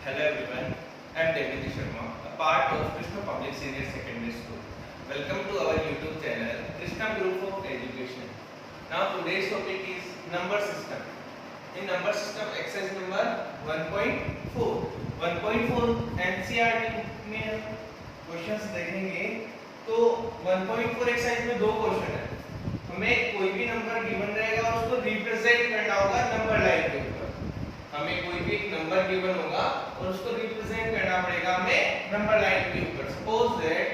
Hello everyone, I am Devendra Sharma, a part of Krishna Public Senior Secondary School. Welcome to our YouTube channel, Krishna Group of Education. Now today's topic is number system. In number system, exercise number 1.4. 1.4 NCERT में हम questions देखेंगे. तो 1.4 exercise में दो question है. हमें कोई भी नंबर गिवन रहेगा और उसको रिप्रेजेंट करना होगा नंबर लाइन के ऊपर. हमें कोई भी एक नंबर गिवन होगा और उसको रिप्रेजेंट करना पड़ेगा हमें नंबर लाइन के ऊपर. सपोज दैट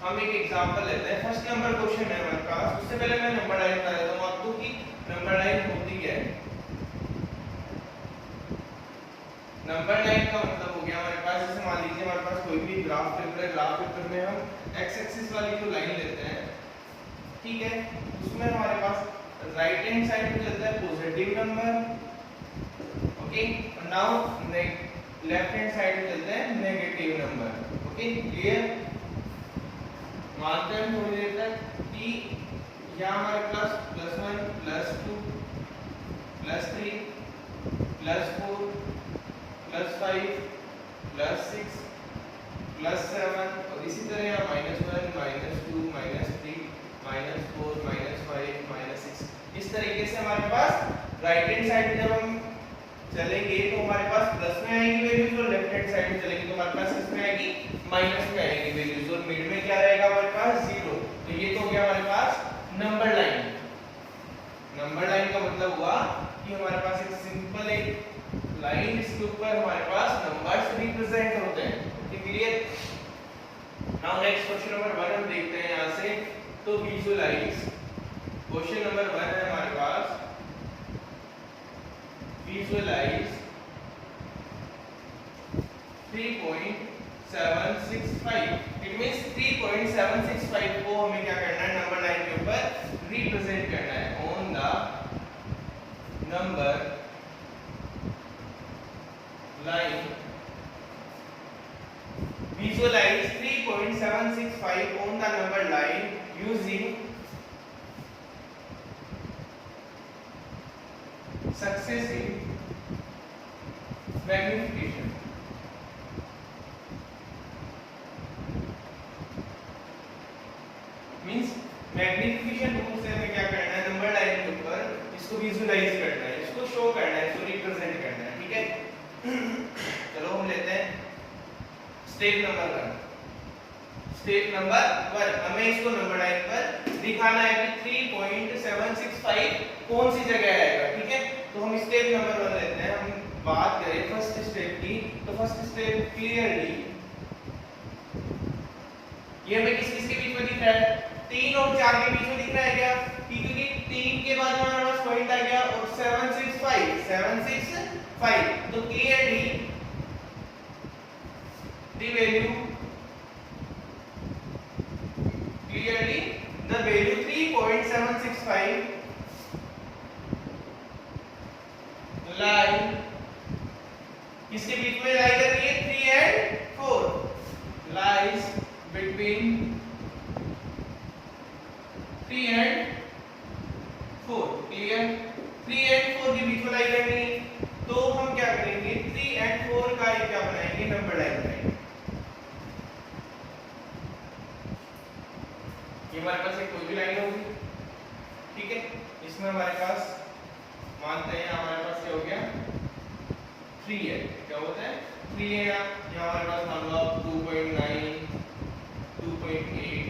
हम एक एग्जांपल लेते हैं. फर्स्ट नंबर क्वेश्चन है हमारे पास. उससे पहले मैं नंबर लाइन बता देता हूं आपको कि नंबर लाइन होती क्या है. नंबर लाइन का मतलब हो गया हमारे पास, जैसे मान लीजिए हमारे पास कोई भी ग्राफ पेपर है. ग्राफ पेपर में हम एक्स एक्सिस वाली जो लाइन लेते हैं, ठीक है, उसमें हमारे पास राइट हैंड साइड पे चलता है पॉजिटिव नंबर, ओके, और नाउ लेफ्ट हैंड साइड पे चलते हैं नेगेटिव नंबर. Okay, clear. मानते हैं थोड़ी देर तक कि यहाँ हमारे पास +1 +2 +3 +4 +5 +6 +7 और इसी तरह यहाँ -1 -2 -3 -4 -5 -6. इस तरीके से हमारे पास राइट हैंड साइड जब हम चलेंगे तो हमारे पास प्लस में आएगी वैल्यूज और लेफ्ट हैंड साइड में चलेंगे तो हमारे पास किसमें आएगी, माइनस में आएगी वैल्यूज, और मिड में क्या रहेगा हमारे पास 0. तो ये तो हो गया हमारे पास नंबर लाइन. नंबर लाइन का मतलब हुआ कि हमारे पास एक सिंपल एक लाइन, इसके ऊपर हमारे पास नंबर्स रिप्रेजेंट होते हैं. Clear. Now next question number 1 हम देखते हैं यहां से. तो विजुअलाइज. क्वेश्चन नंबर 1 है हमारे पास, विजुअलाइज 3.765. इट मींस 3.765 को हमें क्या करना है, नंबर लाइन के ऊपर रिप्रेजेंट करना है on the number line. Visualize 3.765 on the number line using successive magnification. Means magnification rule से हमें क्या करना है, नंबर लाइन के ऊपर इसको विजुअलाइज करना है, इसको शो करना है, इसको रिप्रेजेंट करना है. ठीक है. चलो हम लेते हैं स्टेप नंबर 1. स्टेप नंबर 1 हमें इसको नंबर लाइन पर दिखाना है कि 3.765 कौन सी जगह आएगा. ठीक है. तो हम स्टेप नंबर 1 लेते हैं. हम बात करें फर्स्ट स्टेप की, तो फर्स्ट स्टेप क्लियरली ये हमें किस किस के बीच में दिख रहा है, 3 और 4 के बीच में दिख रहा है क्या, क्योंकि 3 के बाद हमारे पास पॉइंट आ गया और 765. तो clearly the value the value 3.765 lie किसके बीच में लाई कर रही है, 3 and 4 lies between 3 and 4. Clear. 3 and 4 के बीच में लाई करनी है. तो हम क्या करेंगे, 3 and 4 का एक क्या बनाएंगे, नंबर लाइन बनाएंगे. ये हमारे पास एक कोई भी लाइन होगी. ठीक है. इसमें हमारे पास मानते हैं हमारे पास क्या हो गया, 3 है. क्या होता है, 3 है. यहाँ हमारे पास मान लो 2.9 2.8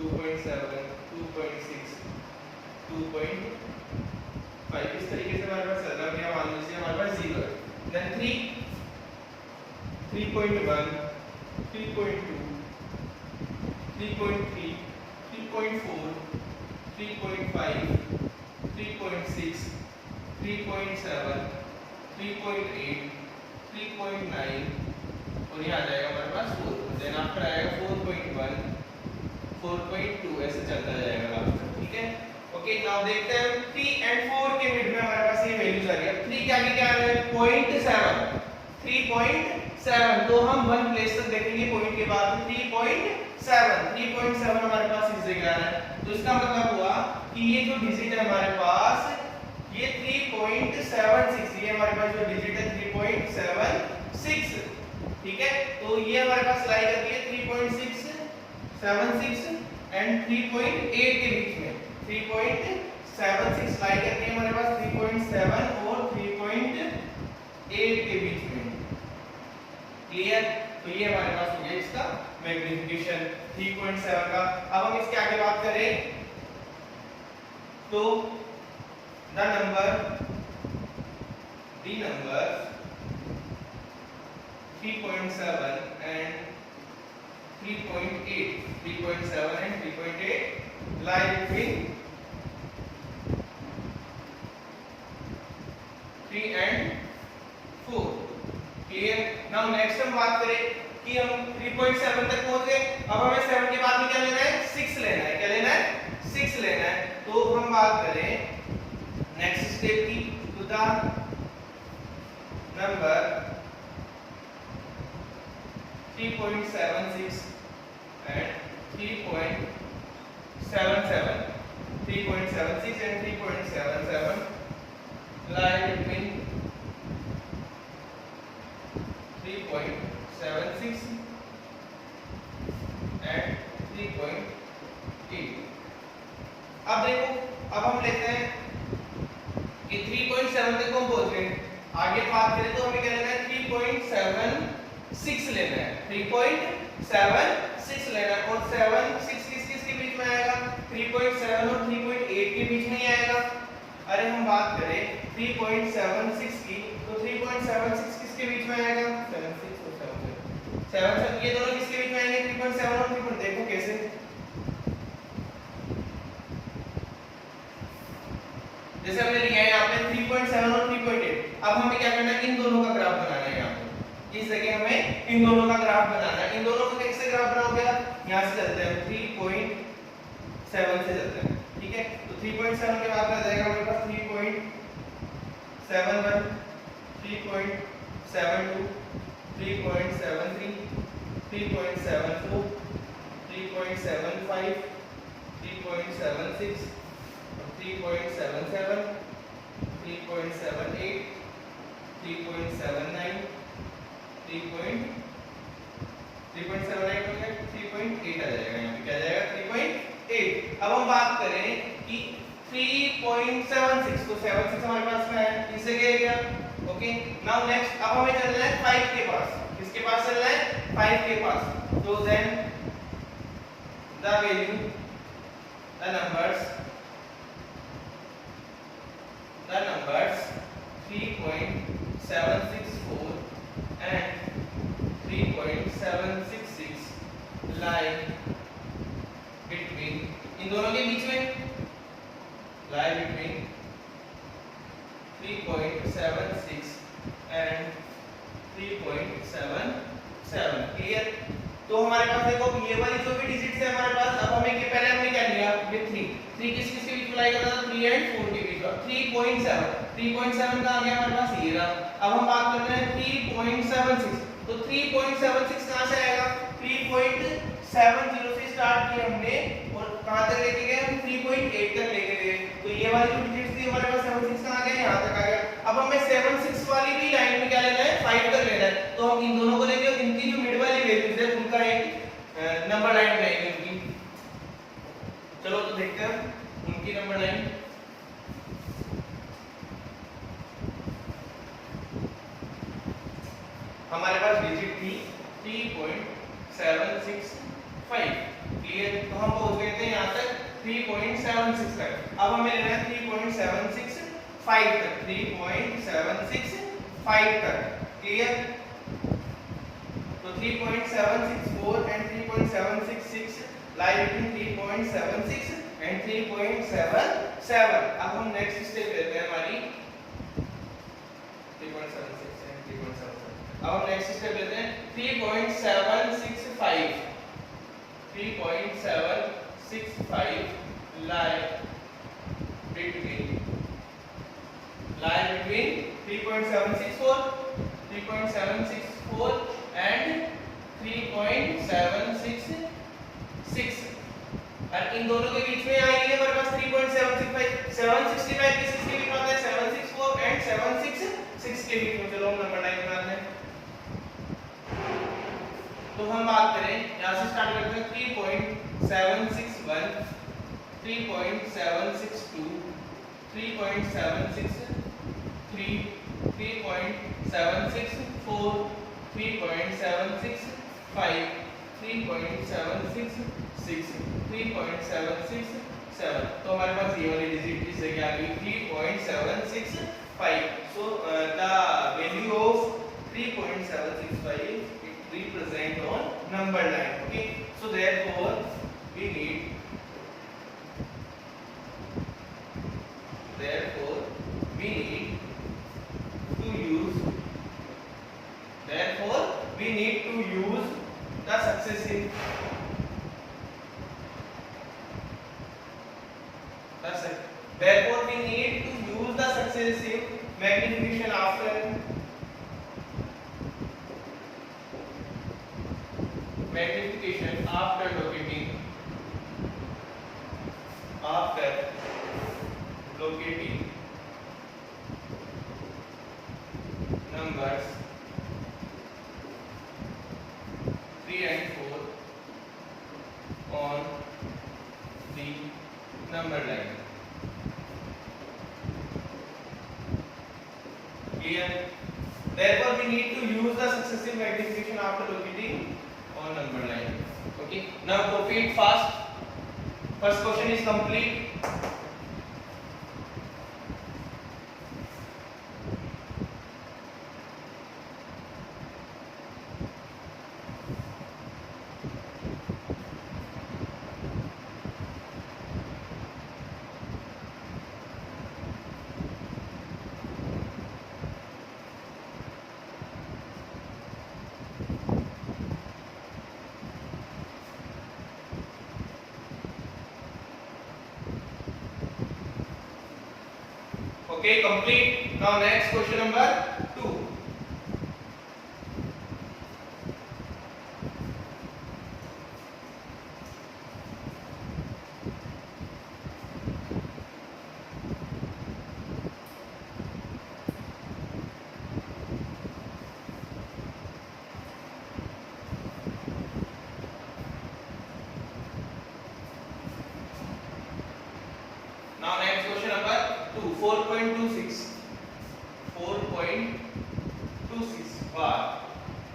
2.7 2.6 2.5 इस तरीके से हमारे पास चल रहा है. मान लीजिए हमारे पास 0 है. देन 3 3.1 3.2 3.3 3.4 3.5 3.6 3.7 3.8 3.9 और ये आ जाएगा हमारे पास 4. देन आफ्टर आएगा 4.1 4.2 ऐसे चलता जाएगा लास्ट तक. ठीक है. ओके. नाउ देखते हैं 3 and 4 के मिड में हमारे पास ये वैल्यूज आ रही है. 3 क्या की क्या है, 0.7 3.7. तो हम 1 प्लेस तक देखेंगे पॉइंट के बाद 3.7 हमारे पास इस जगह आ रहा है. तो इसका मतलब हुआ कि ये जो डिजिट है हमारे पास ये 3.76, ये हमारे पास जो डिजिट है 3.76 3.76, ठीक है। तो ये हमारे पास लाई करती है 3.676 एंड 3.8 के बीच में। 3.76 लाई करती है हमारे पास 3.7 और 3.8 के बीच में। क्लियर? तो ये हमारे पास हो गया इसका मैग्नीफिकेशन 3.7 का। अब हम इसके आगे बात करें तो the number 3.7 and 3.8 lie between 3 and 4। Clear? Now next हम बात करें कि हम 3.7 तक पहुंच गए। अब हमें 7 के बाद में क्या लेना है? 6 लेना है। क्या लेना है? 6 लेना है। तो हम बात करें नेक्स्ट स्टेप की, तो the number 3.76 and 3.77 and 3.77 lie between 3.76 and 3.8। अब देखो, अब हम लेते हैं कि 3.7 तक हम पहुंच गए। आगे बात करें तो हमें क्या लेना है? 3.76 लेना है। 3.76 लेना है और 7 6 किसके बीच में आएगा? 3.7 और 3.8 के बीच में ही आएगा। अरे हम बात करें 3.76 की, तो 3.76 किसके बीच में आएगा? 7 ये दोनों किसके बीच में आएंगे? 3.7 और 3. देखो कैसे, जैसे हमने लिया है यहाँ पे 3.7 और 3.8। अब हमें क्या करना है? इन दोनों का ग्राफ बनाना है। यहाँ पे इस जगह हमें इन दोनों का ग्राफ बनाना है। इन दोनों का कैसे ग्राफ बनाओगे? यहाँ से चलते हैं 3.7 से चलते हैं, ठीक है। तो 3.7 के बाद आ जाएगा हमारे पास 3.71, 3.72, 3.73, 3.74, 3.75, 3.76, 3.77, 3.78, 3.79, 3.78 हो गया, 3.8 आ जाएगा। यहाँ पे क्या आ जाएगा? 3.8। अब हम बात करें कि 3.76, तो 76 हमारे पास में है, इससे क्या गया? ओके। नाउ नेक्स्ट, अब हमें चलना है 5 के पास। किसके पास चलना है? 5 के पास। तो then the value, the numbers 3.764 and 3.766 lie between, इन दोनों के बीच में lie between 3.76 and 3.77। क्लियर? तो हमारे पास देखो ये वाली जो भी डिजिट्स है हमारे पास, अब हमें के पहले हमने क्या लिया? विद 3 किसके बीच में लाई करना था? 3 and 4 के बीच में। 3.7 का आ गया हमारे पास ये रहा। अब हम बात करते हैं 3.76, तो 3.76 कहां से आएगा? 3.70 से स्टार्ट किया हमने और कहां तक लेके गए? हम 3.8 तक लेके गए। तो ये वाली जो डिजिट्स थी हमारे पास 76 कहां गया? यहां तक आ गया। अब हमें 76 वाली भी लाइन में क्या लेना है? 5 तक लेना है। तो हम इन दोनों को लेंगे और इनकी जो मिड वाली वैल्यूज है उनका एक नंबर लाइन बनाएंगे उनकी। चलो तो देखते हैं उनकी नंबर लाइन। हमारे पास डिजिट थी 3.765। क्लियर? तो हम पहुंच गए थे यहाँ तक 3.76 तक। अब हमें लेना है 3.765 तक। 3.765 तक। क्लियर? तो 3.764 and 3.766 lie between 3.76 and 3.77। अब हम नेक्स्ट स्टेप लेते हैं हमारी 3.76 and 3.77। अब हम नेक्स्ट स्टेप लेते हैं 3.765। 3.765 lie between 3.764 and 3.766। और इन दोनों के बीच में आएंगे हमारे पास 3.765 765 किसके बीच में आता है? 764 एंड 766 के बीच में। चलो हम नंबर लाइन बनाते हैं। यहाँ से स्टार्ट करते हैं 3.761 3.762 3.763 3.764 3.765 3.766 3.767 तो हमारे पास ये वाली डिजिट किस जगह आ गई 3.765 so the value of 3.765 it represent on number line okay so therefore we need to use the successive magnification after locating numbers 3 and 4 on the number line. Clear? Therefore, we need to use the successive magnification after locating on number line. Okay. Now proceed fast. First question is complete. Okay, complete. Now next question number 2. Now next question number 2, 4.26 बार.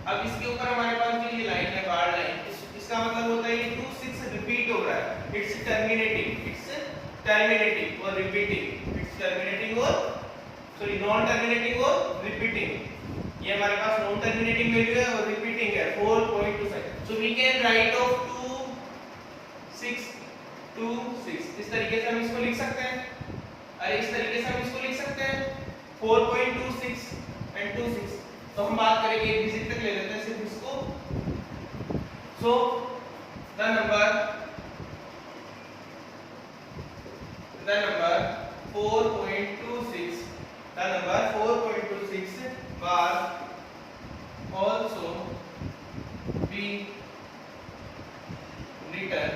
अब इसके ऊपर हमारे पास जो ये line है बार line, इसका मतलब होता है ये 26 रिपीट हो रहा है. इट्स टर्मिनेटिंग और रिपीटिंग. नॉन टर्मिनेटिंग और रिपीटिंग. ये हमारे पास नॉन टर्मिनेटिंग वैल्यू है और रिपीटिंग है 4.25. So we can write off 26 इस तरीके से हम इसको लिख सकते हैं. अरे इस तरीके से हम इसको लिख सकते हैं 4.26 and 26. तो हम बात करेंगे एक डिजिट तक ले लेते हैं सिर्फ इसको. So the number 4.26 bar also be written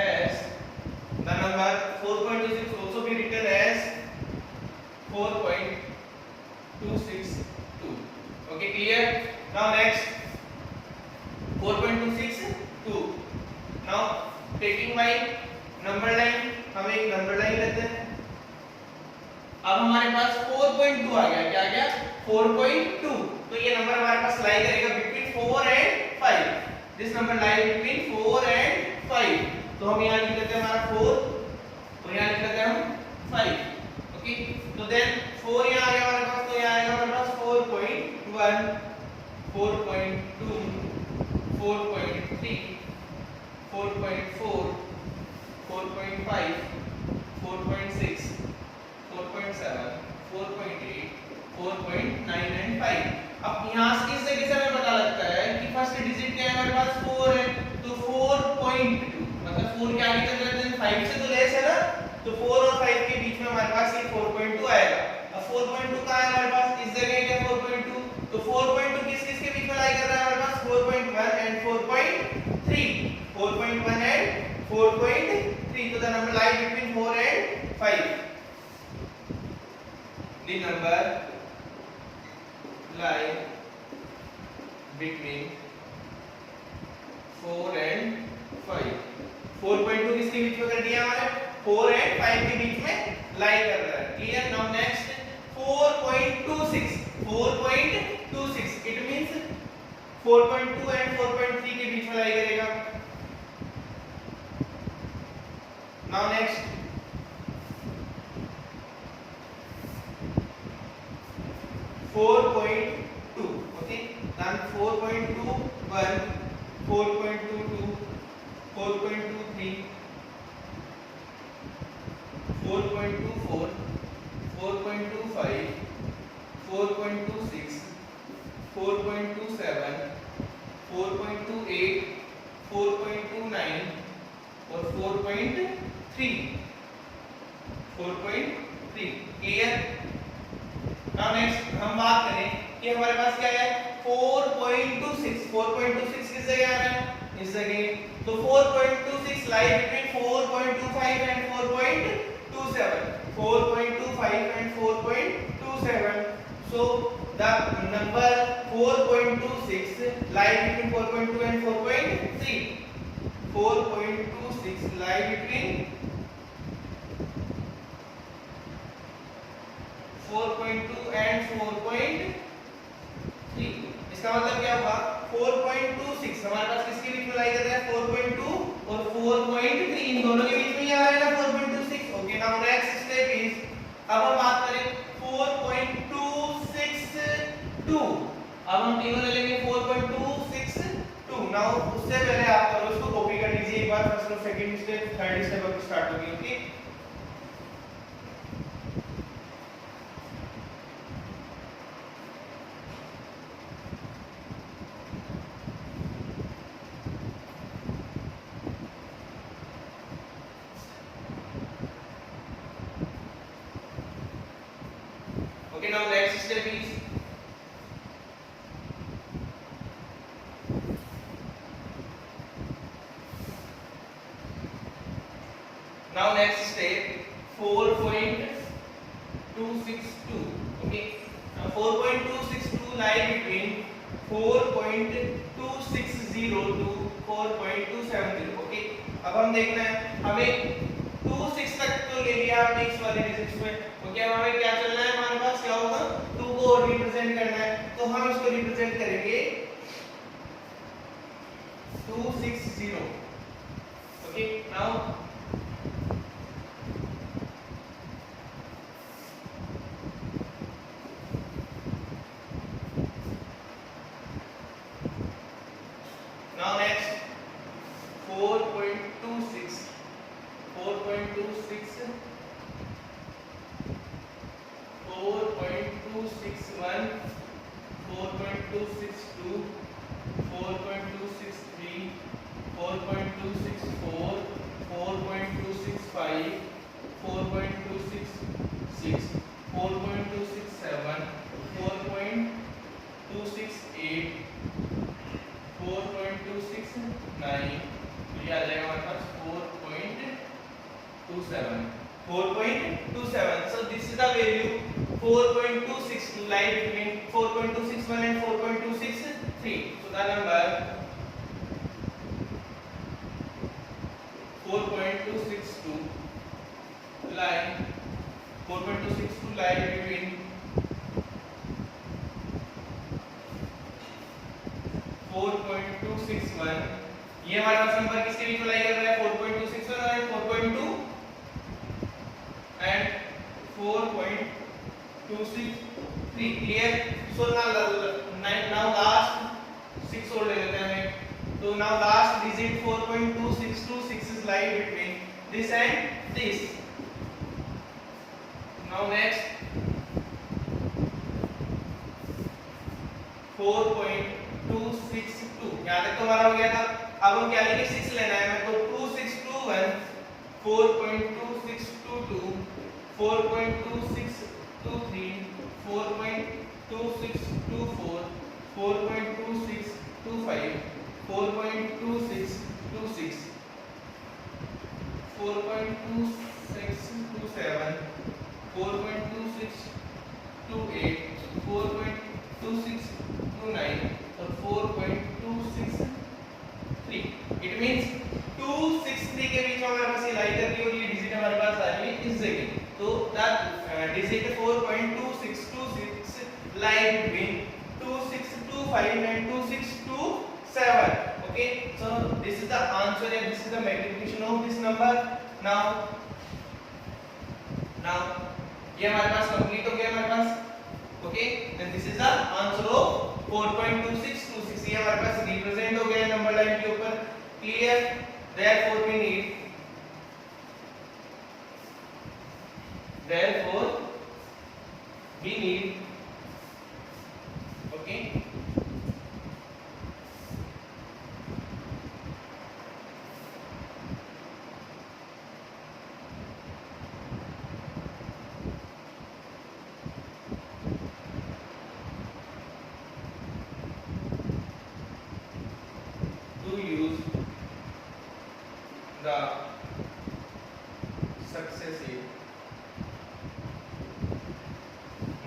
as the number 4.26 also be written as 4.262. Okay, clear? Now next 4.262. Now taking by number line, हम एक नंबर लाइन लेते हैं. अब हमारे पास 4.2 आ गया. क्या आ गया? 4.2. तो ये नंबर हमारे पास लाई करेगा between 4 and 5. This number lie between 4 and 5. तो हम यहाँ लिख लेते हैं हमारा 4, तो यहाँ लिख लेते हैं हम 5. ओके, तो देन 4 यहाँ आ गया हमारे पास. तो यहाँ आएगा हमारे पास 4.1, 4.2, 4.3, 4.4, 4.5, 4.6, 4.7, 4.8, 4.9 and 5. अब यहाँ से किस तरीके से हमें पता लगता है कि फर्स्ट डिजिट क्या है हमारे पास 4 है. तो 4.2 मतलब 4 के आगे चल जाते हैं 5 से तो लेस है ना. तो 4 और 5 के बीच में हमारे पास ये 4.2 आएगा. अब 4.2 कहाँ है हमारे पास? इस जगह क्या 4.2. तो 4.2 किस किस के बीच में लाई कर रहा है हमारे पास? 4.1 and 4.3. 4.1 and 4.3. तो the number lie between 4 and 5. The number lie between 4 4 and 5. 4.2 किसके बीच में कर दिया हमारे? 4 and 5 के बीच में लाई कर रहा है. Clear? Now next 4.26. 4.26 it means 4.2 and 4.3 के बीच में लाई करेगा. Now next 4.2. okay, then 4.21, 4.22, 4.23, 4.24, 4.25, 4.26, 4.27, 4.28, 4.29 और 4.3. 4.3. क्लियर? नाउ नेक्स्ट हम बात करें कि हमारे पास क्या है 4.26. 4.26 किस जगह आ रहा है? इस जगह. तो 4.26 lie between 4.25 and 4.27. 4.25 and 4.27. So the number 4.26 lie between 4.2 and 4.3. 4.26 lie between 4.2 and 4.3. इसका मतलब क्या हुआ? 4.26 हमारे पास किसके बीच में लाई कर रहा है? 4.2 और 4.3 इन दोनों के बीच में ही आ रहा है ना 4.26. Okay, now next step is, अब हम बात करें 4.262. अब हम टी1 ले लेंगे 4.262. नाउ उससे पहले आप करो इसको कॉपी कर लीजिए एक बार. फर्स्ट और सेकंड स्टेप, थर्ड स्टेप अब स्टार्ट होगी. Okay, okay, now next step is now next step 4.262. okay, now 4.262 lie between 4.260 to 4.270. okay, अब हम देखना है हमें 26 तक तो ले लिया हमने इस वाले डिजिट्स में. ओके, अब हमें क्या चलना है? हमारे पास क्या होगा? 2 को रिप्रेजेंट करना है. तो हम इसको रिप्रेजेंट करेंगे 260. Okay, now next 4.26, 4.26, 4.261, 4.262, 4.263, 4.264, 4.265, 4.266, 4.267, 4.268, 4.269. तो ये आ जाएगा हमारे पास 4.27. 4.27. So this is the value 4.262 lie between 4.261 and 4.263. So the number 4.262 lie 4.262 lie between 4.261. ये हमारे पास नंबर किसके बीच में लाई कर रहा है? 4.261 और 4.2 and 4.263. Clear? So now last 6 और ले लेते हैं. तो now last digit 4.2626 is lie between this and this. Now next 4.262. यहाँ तक तो हमारा हो गया था. अब हम क्या लेंगे? 6 लेना है हमें. तो 2621, 4.2622, 4.2623, 4.2624, 4.2625, 4.2626, 4.2627, 4.2628, 4.2629 और 4.263. मींस 2 6 3 के बीच में हमारे पास ये लाई कर रही है और ये डिजिट हमारे पास आ रही है इस जगह, तो that digit 4.2626 lie between 2625 and 2627. Okay, so this is the answer and this is the multiplication of this number. Now ये हमारे पास कंप्लीट हो गया हमारे पास. Okay, then this is the answer of 4.2626. ये हमारे पास रिप्रेजेंट हो गया नंबर लाइन के ऊपर. Clear? Therefore we need okay, to use the successive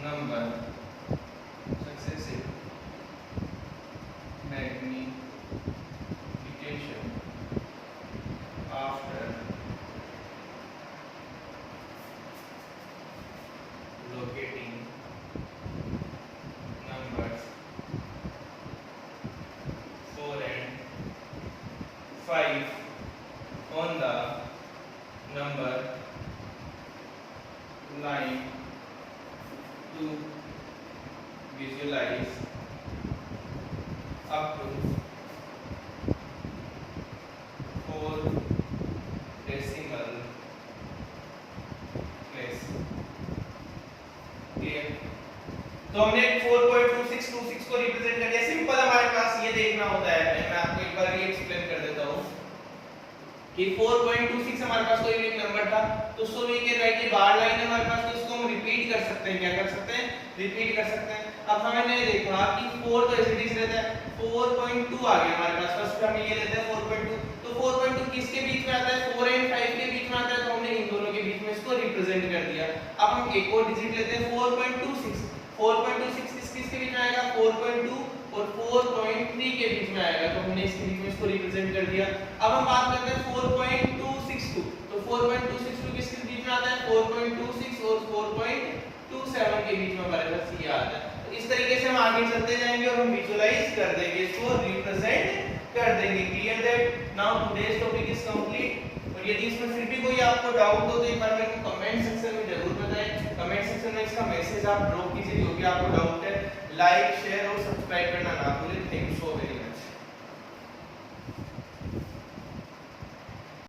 number successive magnification after locating numbers 4 and 5 on the number line to visualize up to 4 decimal place. Clear? तो हमने 4.2626 को represent कर दिया. Simple हमारे पास ये देखना होता है, मैं आपको एक बार ये एक्सप्लेन कर देता हूँ कि 4.26 हमारे पास कोई भी एक नंबर था, तो सो वी कैन राइट ये बार लाइन है हमारे पास, तो इसको हम रिपीट कर सकते हैं. क्या कर सकते हैं? रिपीट कर सकते हैं. अब हमने देखा कि 4 तो ऐसे ही रहता है, 4.2 आ गया हमारे पास. फर्स्ट हम ये लेते हैं 4.2, तो 4.2 किसके बीच में आता है? 4 एंड 5 के बीच में आता है, तो हमने इन दोनों के बीच में इसको रिप्रेजेंट कर दिया. अब हम एक और डिजिट लेते हैं 4.26. 4.26 किसके बीच में आएगा? 4.2 और 4.3 के बीच में आएगा, तो हमने इसके बीच में इसको रिप्रेजेंट कर दिया. अब हम बात करते हैं 4.262, तो 4.262 किसके बीच में आता है? 4.26 और 4.27 के बीच में हमारे पास ये आता है. तो इस तरीके से हम आगे चलते जाएंगे और हम विजुअलाइज कर देंगे, इसको रिप्रेजेंट कर देंगे. Clear that? Now today's topic is complete. और यदि इसमें फिर भी कोई आपको डाउट हो तो एक बार मेरे को कमेंट सेक्शन में जरूर बताएं. कमेंट सेक्शन में इसका मैसेज आप ड्रॉप कीजिए जो भी आपको डाउट है. लाइक, शेयर और सब्सक्राइब करना